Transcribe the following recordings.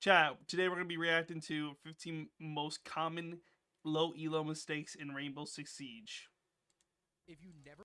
Chat, today we're going to be reacting to 15 most common low elo mistakes in Rainbow Six Siege. If you never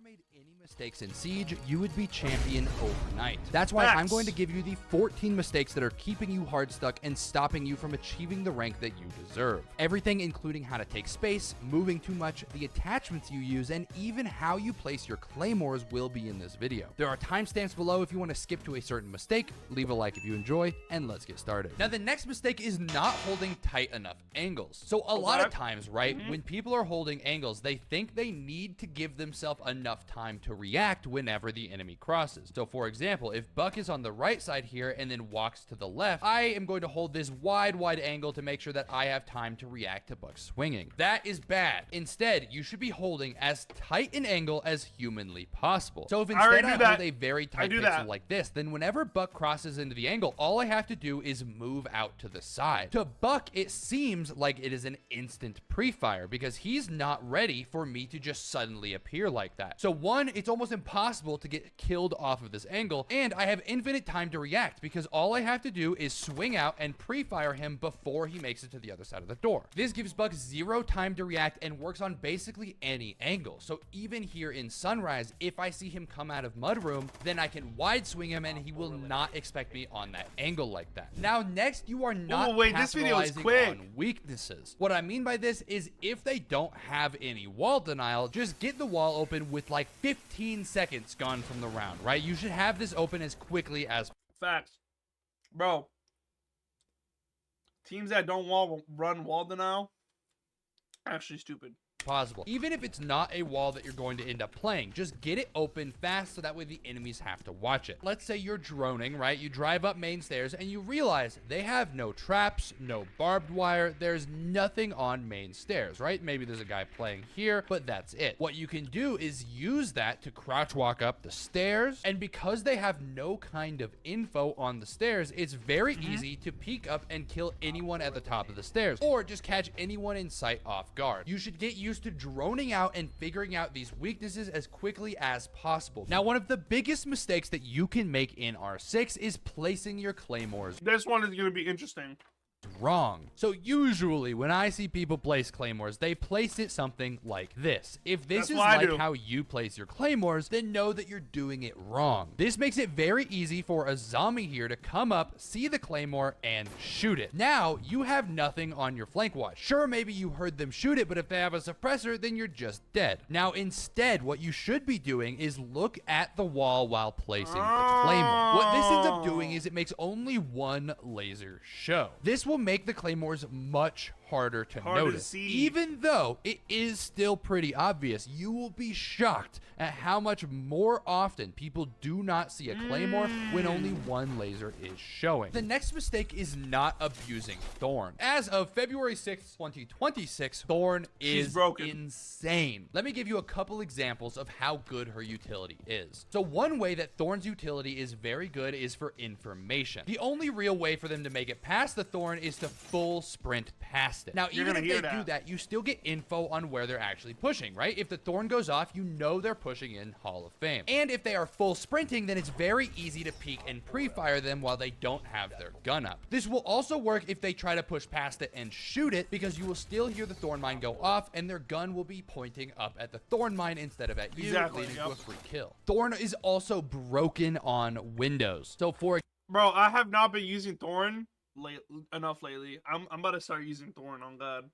made any mistakes in Siege, you would be champion overnight. That's why I'm going to give you the 14 mistakes that are keeping you hard stuck and stopping you from achieving the rank that you deserve. Everything including how to take space, moving too much, the attachments you use, and even how you place your claymores will be in this video. There are timestamps below if you want to skip to a certain mistake. Leave a like if you enjoy, and let's get started. Now, the next mistake is not holding tight enough angles. So a lot of times, right, when people are holding angles, they think they need to give themselves enough time to react whenever the enemy crosses. So for example, if Buck is on the right side here and then walks to the left, I am going to hold this wide angle to make sure that I have time to react to Buck swinging. That is bad. Instead, you should be holding as tight an angle as humanly possible. So if instead I hold a very tight pixel like this, then whenever Buck crosses into the angle, all I have to do is move out to the side. To Buck, it seems like it is an instant pre-fire because he's not ready for me to just suddenly appear like that. So one, it's almost impossible to get killed off of this angle, and I have infinite time to react because all I have to do is swing out and pre-fire him before he makes it to the other side of the door. This gives Buck 0 time to react and works on basically any angle. So even here in Sunrise, if I see him come out of Mudroom, then I can wide swing him and he will not expect me on that angle like that. Now, next, you are not capitalizing on weaknesses. What I mean by this is if they don't have any wall denial, just get the wall open with like 15 seconds gone from the round, right? You should have this open as quickly as facts. Bro, teams that don't run wall denial, actually stupid. Possible. Even if it's not a wall that you're going to end up playing, just get it open fast so that way the enemies have to watch it. Let's say you're droning, right? You drive up main stairs and you realize they have no traps, no barbed wire, there's nothing on main stairs, right? Maybe there's a guy playing here, but that's it. What you can do is use that to crouch walk up the stairs, and because they have no kind of info on the stairs, it's very easy to peek up and kill anyone at the top of the stairs, or just catch anyone in sight off guard. You should get used to droning out and figuring out these weaknesses as quickly as possible. Now, one of the biggest mistakes that you can make in R6 is placing your claymores. This one is going to be interesting. Wrong. So usually when I see people place claymores, they place it something like this. If this is like how you place your claymores, then know that you're doing it wrong. This makes it very easy for a zombie here to come up, see the claymore, and shoot it. Now you have nothing on your flank watch. Sure, maybe you heard them shoot it, but if they have a suppressor, then you're just dead. Now instead, what you should be doing is look at the wall while placing the claymore. What this ends up doing is it makes only one laser show. This will make the claymores much harder to notice. Even though it is still pretty obvious, you will be shocked at how much more often people do not see a claymore when only one laser is showing. The next mistake is not abusing Thorne. As of February 6th, 2026, Thorne is insane. Let me give you a couple examples of how good her utility is. So one way that Thorne's utility is very good is for information. The only real way for them to make it past the Thorne is to full sprint past it. Now, even if they do that, you still get info on where they're actually pushing, right? If the Thorne goes off, you know they're pushing in Hall of Fame. And if they are full sprinting, then it's very easy to peek and pre-fire them while they don't have their gun up. This will also work if they try to push past it and shoot it, because you will still hear the Thorne mine go off and their gun will be pointing up at the Thorne mine instead of at you, leading to a free kill. Thorne is also broken on windows. So Bro, I have not been using Thorne enough lately. I'm about to start using Thorne, on God.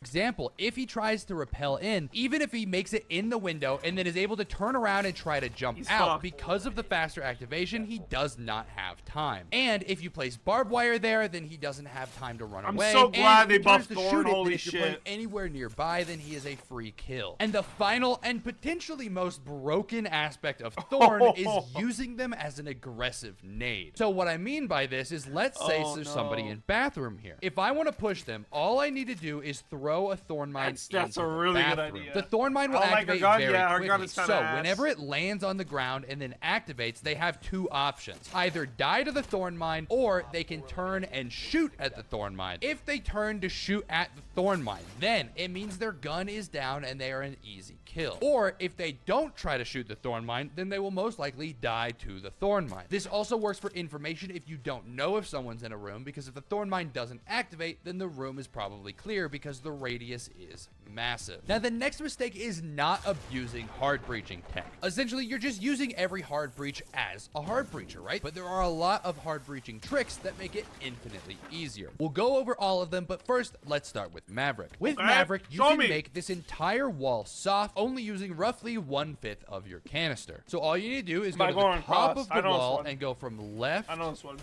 Example, if he tries to rappel in, even if he makes it in the window and then is able to turn around and try to jump out, because of the faster activation, he does not have time. And if you place barbed wire there, then he doesn't have time to run away. I'm so glad they buffed Thorne, holy shit. If you're playing anywhere nearby, then he is a free kill. And the final and potentially most broken aspect of Thorne is using them as an aggressive nade. So what I mean by this is, let's say there's somebody in bathroom here. If I want to push them, all I need to do is throw throw a Thorne mine That's into a the really good bathroom. idea. The Thorne mine will I don't like her activate gun. very Yeah, her quickly. gun is kinda So ass. whenever it lands on the ground and then activates, they have two options. Either die to the Thorne mine, or they can turn and shoot at the Thorne mine. If they turn to shoot at the Thorne mine, then it means their gun is down and they are an easy kill. Or if they don't try to shoot the Thorne mine, then they will most likely die to the Thorne mine. This also works for information if you don't know if someone's in a room, because if the Thorne mine doesn't activate, then the room is probably clear because the radius is massive. Now, the next mistake is not abusing hard breaching tech. Essentially, you're just using every hard breach as a hard breacher, right? But there are a lot of hard breaching tricks that make it infinitely easier. We'll go over all of them, but first, let's start with Maverick. With Maverick, you can make this entire wall soft, only using roughly 1/5 of your canister. So all you need to do is go to the top of the wall and go from left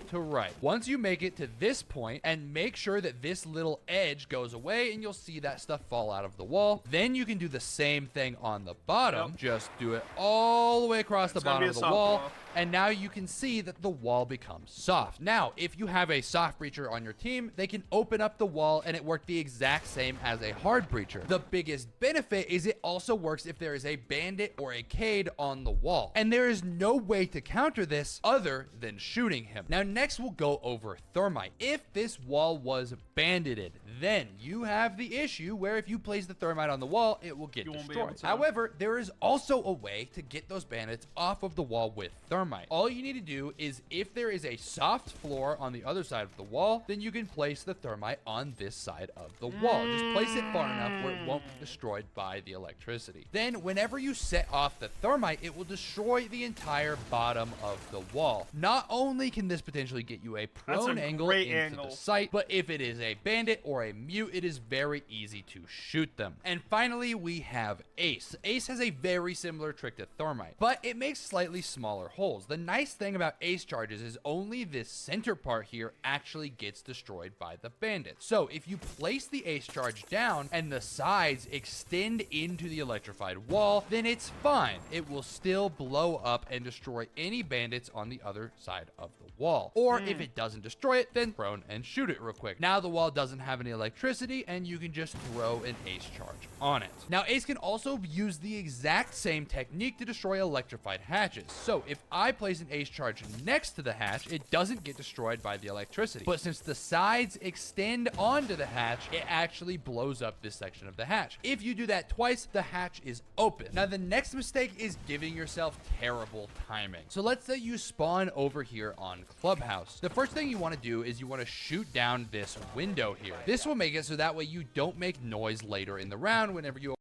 to right. Once you make it to this point, and make sure that this little edge goes away, and you'll see that stuff fall out of the wall. Then you can do the same thing on the bottom. Just do it all the way across the bottom of the wall. And now you can see that the wall becomes soft. Now, if you have a soft breacher on your team, they can open up the wall and it worked the exact same as a hard breacher. The biggest benefit is it also works if there is a bandit or a Cade on the wall. And there is no way to counter this other than shooting him. Now, next we'll go over Thermite. If this wall was bandited, then you have the issue where if you place the Thermite on the wall, it will get destroyed. However, there is also a way to get those bandits off of the wall with Thermite. All you need to do is, if there is a soft floor on the other side of the wall, then you can place the Thermite on this side of the wall. Just place it far enough where it won't be destroyed by the electricity. Then, whenever you set off the Thermite, it will destroy the entire bottom of the wall. Not only can this potentially get you a prone angle into the site, but if it is a bandit or a mute, it is very easy to shoot them. And finally, we have Ace. Ace has a very similar trick to Thermite, but it makes slightly smaller holes. The nice thing about Ace charges is only this center part here actually gets destroyed by the bandit. So if you place the Ace charge down and the sides extend into the electrified wall, then it's fine. It will still blow up and destroy any bandits on the other side of the wall. Or if it doesn't destroy it, then prone and shoot it real quick. Now the wall doesn't have any electricity and you can just throw an Ace charge on it. Now Ace can also use the exact same technique to destroy electrified hatches. So if I place an Ace charge next to the hatch, it doesn't get destroyed by the electricity. But since the sides extend onto the hatch, it actually blows up this section of the hatch. If you do that twice, the hatch is open. Now the next mistake is giving yourself terrible timing. So let's say you spawn over here on Clubhouse. The first thing you want to do is you want to shoot down this window here. This will make it so that way you don't make noise later in the round whenever you...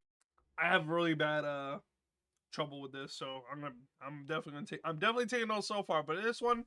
I have really bad trouble with this, so I'm definitely taking those so far, but this one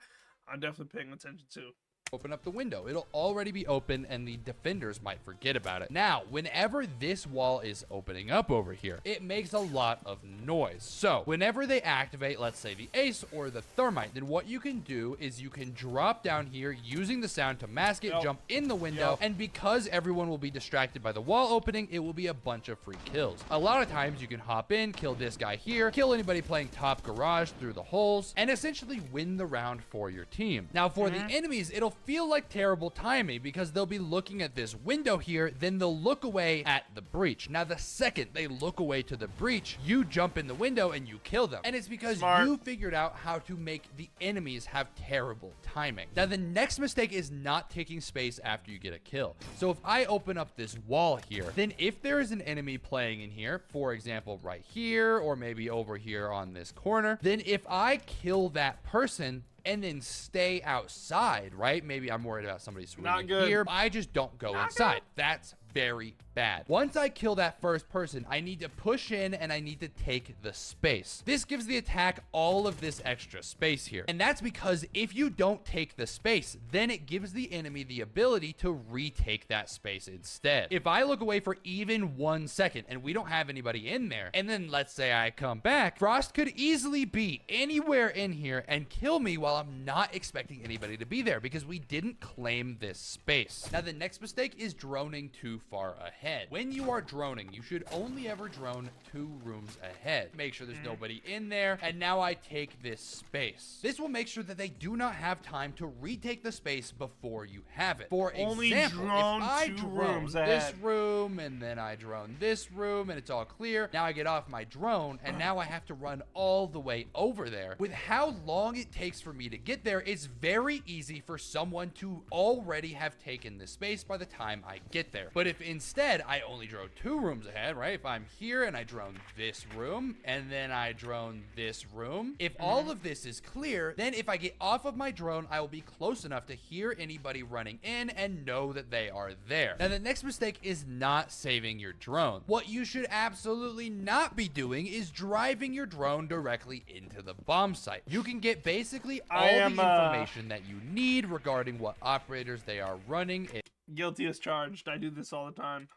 I'm definitely paying attention to. Open up the window. It'll already be open and the defenders might forget about it. Now, whenever this wall is opening up over here, it makes a lot of noise. So whenever they activate, let's say the Ace or the Thermite, then what you can do is you can drop down here using the sound to mask it, jump in the window, and because everyone will be distracted by the wall opening, it will be a bunch of free kills. A lot of times you can hop in, kill this guy here, kill anybody playing top garage through the holes, and essentially win the round for your team. Now for the enemies, it'll feel like terrible timing because they'll be looking at this window here, then they'll look away at the breach. Now the second they look away to the breach, you jump in the window and you kill them. And it's because you figured out how to make the enemies have terrible timing. Now the next mistake is not taking space after you get a kill. So if I open up this wall here, then if there is an enemy playing in here, for example right here or maybe over here on this corner, then if I kill that person and then stay outside, right? Maybe I'm worried about somebody swinging here. I just don't go inside. That's very bad. Once I kill that first person, I need to push in and I need to take the space. This gives the attack all of this extra space here. And that's because if you don't take the space, then it gives the enemy the ability to retake that space instead. If I look away for even 1 second and we don't have anybody in there, and then let's say I come back, Frost could easily be anywhere in here and kill me while I'm not expecting anybody to be there because we didn't claim this space. Now the next mistake is droning too far ahead. When you are droning, you should only ever drone 2 rooms ahead. Make sure there's nobody in there. And now I take this space. This will make sure that they do not have time to retake the space before you have it. For example, if I drone this room and then I drone this room and it's all clear, now I get off my drone and now I have to run all the way over there. With how long it takes for me to get there, it's very easy for someone to already have taken this space by the time I get there. But if instead I only drone 2 rooms ahead, right? If I'm here and I drone this room and then I drone this room, if all of this is clear, then if I get off of my drone, I will be close enough to hear anybody running in and know that they are there. Now, the next mistake is not saving your drone. What you should absolutely not be doing is driving your drone directly into the bomb site. You can get basically all the information that you need regarding what operators they are running. Guilty as charged. I do this all the time,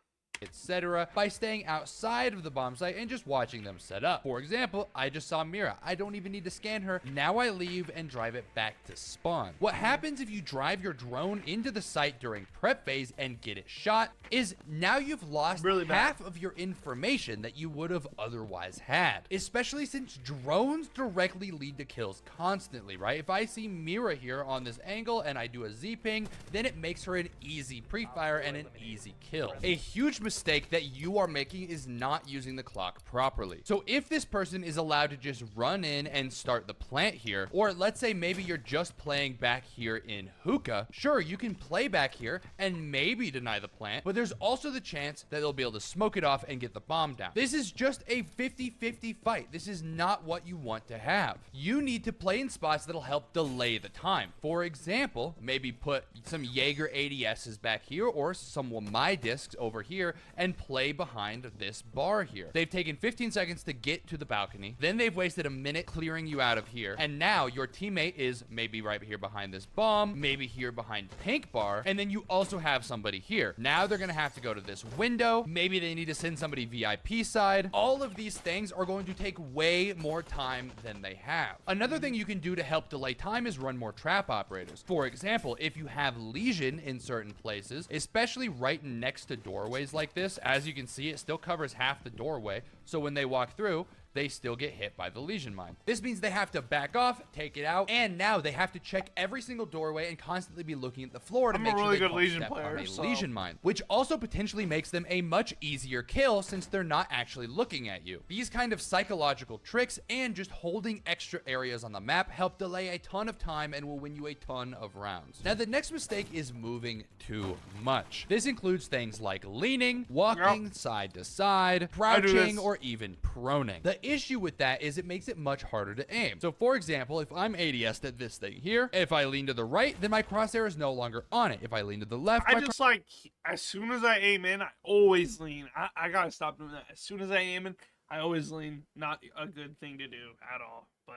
etc. by staying outside of the bomb site and just watching them set up. For example, I just saw Mira. I don't even need to scan her. Now I leave and drive it back to spawn. What happens if you drive your drone into the site during prep phase and get it shot is now you've lost half of your information that you would have otherwise had, especially since drones directly lead to kills constantly, right? If I see Mira here on this angle and I do a Z-ping, then it makes her an easy pre-fire and an easy kill. A huge mistake that you are making is not using the clock properly. So if this person is allowed to just run in and start the plant here, or let's say maybe you're just playing back here in hookah, sure, you can play back here and maybe deny the plant, but there's also the chance that they'll be able to smoke it off and get the bomb down. This is just a 50-50 fight. This is not what you want to have. You need to play in spots that'll help delay the time. For example, maybe put some Jaeger ADSs back here or some of my discs over here and play behind this bar here. They've taken 15 seconds to get to the balcony, then they've wasted a minute clearing you out of here, and now your teammate is maybe right here behind this bomb, maybe here behind pink bar, and then you also have somebody here. Now they're gonna have to go to this window, maybe they need to send somebody VIP side. All of these things are going to take way more time than they have. Another thing you can do to help delay time is run more trap operators. For example, if you have Legion in certain places, especially right next to doorways like this, as you can see, it still covers half the doorway, so when they walk through, they still get hit by the Legion mine. This means they have to back off, take it out, and now they have to check every single doorway and constantly be looking at the floor to make sure they don't step on a Legion mine, which also potentially makes them a much easier kill since they're not actually looking at you. These kind of psychological tricks and just holding extra areas on the map help delay a ton of time and will win you a ton of rounds. Now, the next mistake is moving too much. This includes things like leaning, walking side to side, crouching, or even proning. The issue with that is it makes it much harder to aim. So for example, if I'm ADS'd at this thing here, if I lean to the right, then my crosshair is no longer on it. If I lean to the left, I just like, as soon as I aim in, I always lean. I gotta stop doing that. As soon as I aim in, I always lean. Not a good thing to do at all, but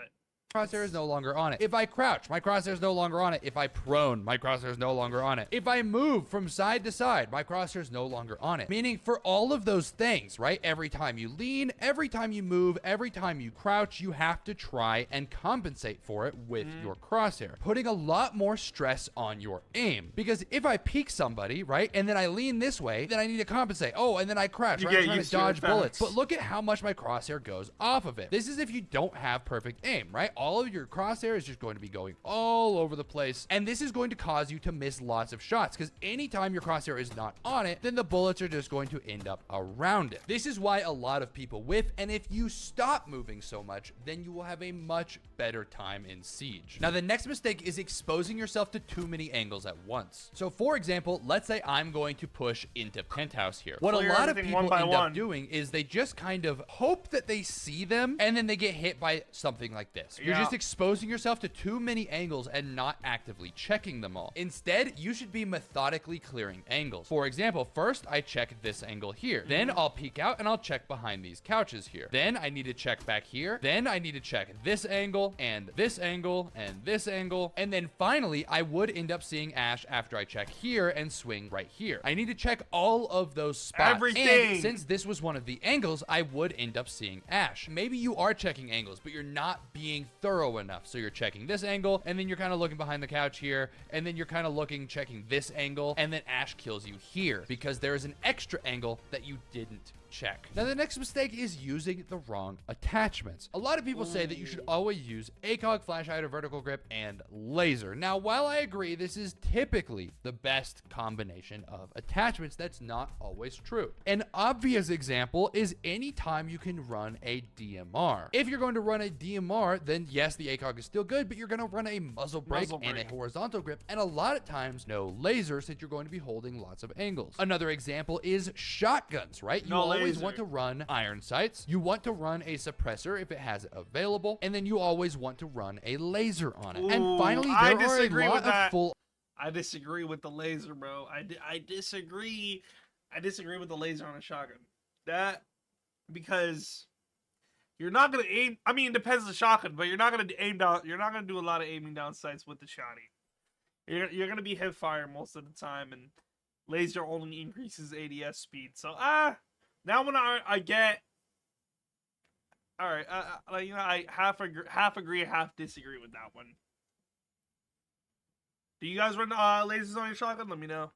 crosshair is no longer on it. If I crouch, my crosshair is no longer on it. If I prone, my crosshair is no longer on it. If I move from side to side, my crosshair is no longer on it. Meaning for all of those things, right? Every time you lean, every time you move, every time you crouch, you have to try and compensate for it with your crosshair, putting a lot more stress on your aim. Because if I peek somebody, right, and then I lean this way, then I need to compensate. Oh, and then I crouch, right? I'm trying to dodge bullets. But look at how much my crosshair goes off of it. This is if you don't have perfect aim, right? All of your crosshair is just going to be going all over the place, and this is going to cause you to miss lots of shots because anytime your crosshair is not on it, then the bullets are just going to end up around it. This is why a lot of people whiff, and if you stop moving so much, then you will have a much better time in Siege. Now, the next mistake is exposing yourself to too many angles at once. So for example, let's say I'm going to push into penthouse here. What a lot of people end up doing is they just kind of hope that they see them, and then they get hit by something like this. You're just exposing yourself to too many angles and not actively checking them all. Instead, you should be methodically clearing angles. For example, first I check this angle here. Then I'll peek out and I'll check behind these couches here. Then I need to check back here. Then I need to check this angle and this angle and this angle. And then finally, I would end up seeing Ash after I check here and swing right here. I need to check all of those spots. And since this was one of the angles, I would end up seeing Ash. Maybe you are checking angles, but you're not being thorough enough. So you're checking this angle, and then you're kind of looking behind the couch here, and then you're kind of checking this angle, and then Ash kills you here because there is an extra angle that you didn't check. Now, the next mistake is using the wrong attachments. A lot of people say that you should always use ACOG, flash hider, vertical grip, and laser. Now, while I agree this is typically the best combination of attachments, that's not always true. An obvious example is anytime you can run a DMR. If you're going to run a DMR, then yes, the ACOG is still good, but you're going to run a muzzle brake and a horizontal grip, and a lot of times no laser, since you're going to be holding lots of angles. Another example is shotguns, right? You always want to run iron sights. You want to run a suppressor if it has it available, and then you always want to run a laser on it. And finally, there are a lot of full. I disagree with the laser, bro. I disagree. I disagree with the laser on a shotgun. That because you're not gonna aim. I mean, it depends on the shotgun, but you're not gonna aim down. You're not gonna do a lot of aiming down sights with the shotty. You're gonna be hip fire most of the time, and laser only increases ADS speed. So now when I get, all right, you know, I half agree, half disagree with that one. Do you guys run lasers on your shotgun? Let me know.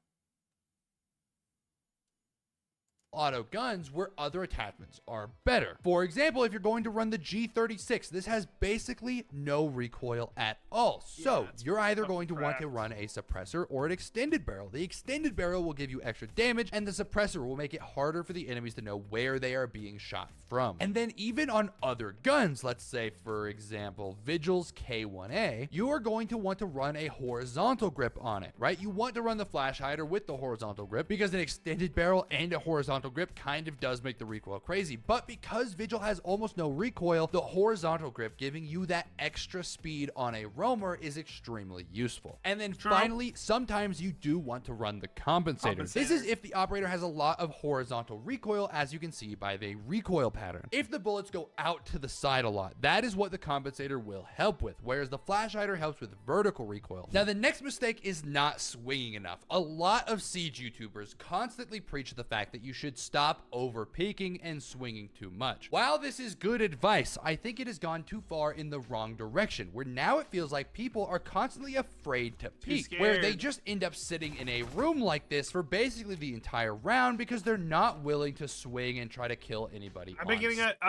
Auto guns where other attachments are better. For example, if you're going to run the G36, this has basically no recoil at all. So you're either going to want to run a suppressor or an extended barrel. The extended barrel will give you extra damage, and the suppressor will make it harder for the enemies to know where they are being shot from. And then even on other guns, let's say for example Vigil's K1A, you are going to want to run a horizontal grip on it, right? You want to run the flash hider with the horizontal grip because an extended barrel and a horizontal grip kind of does make the recoil crazy, but because Vigil has almost no recoil, the horizontal grip giving you that extra speed on a roamer is extremely useful. And then finally, sometimes you do want to run the compensator. This is if the operator has a lot of horizontal recoil, as you can see by the recoil pattern. If the bullets go out to the side a lot, that is what the compensator will help with, whereas the flash hider helps with vertical recoil. Now, the next mistake is not swinging enough. A lot of Siege YouTubers constantly preach the fact that you should stop over peeking and swinging too much. While this is good advice, I think it has gone too far in the wrong direction, where now it feels like people are constantly afraid to peek, where they just end up sitting in a room like this for basically the entire round because they're not willing to swing and try to kill anybody. I've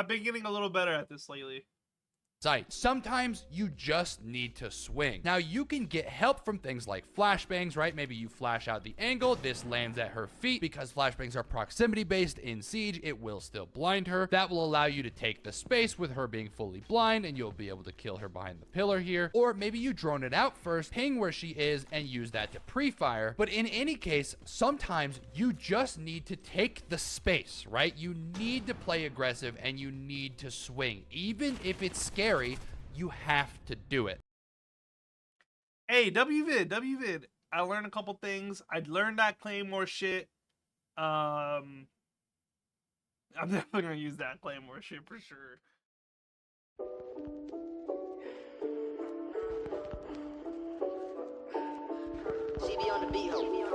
been getting a little better at this lately. Sight. Sometimes you just need to swing. Now, you can get help from things like flashbangs, right? Maybe you flash out the angle, this lands at her feet. Because flashbangs are proximity based in Siege, it will still blind her. That will allow you to take the space with her being fully blind, and you'll be able to kill her behind the pillar here. Or maybe you drone it out first, ping where she is, and use that to pre-fire. But in any case, sometimes you just need to take the space, right? You need to play aggressive and you need to swing. Even if it's scary, you have to do it. Hey, WVid. I learned a couple things. I learned that claymore shit. I'm definitely gonna use that claymore shit for sure. CB on the beat, ho.